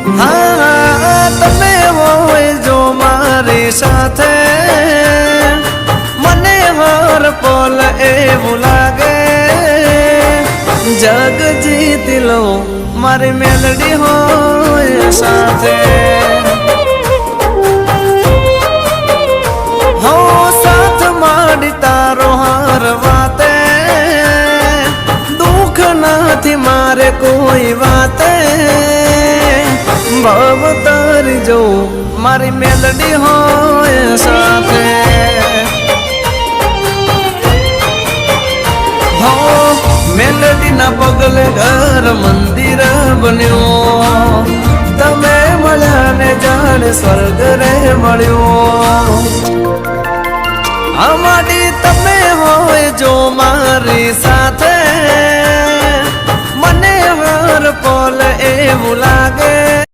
હા તમે હોય જો મારી સાથે મને હર પલ એવું લાગે જગ જીતી લો મારી મેલડી હોય સાથે હો સાથ માંડી તારો હર વાતે દુઃખ નથી મારે કોઈ વાતે ભાવ તારી જો મારી મેલડી હોય સાથે હો મેલડી ના પગલે ઘર મંદિર બન્યો તમે મળ્યા ને જાણે સ્વર્ગ રે મળ્યો અમારી તમે હોય જો મારી સાથે મને હર પલ એવું લાગે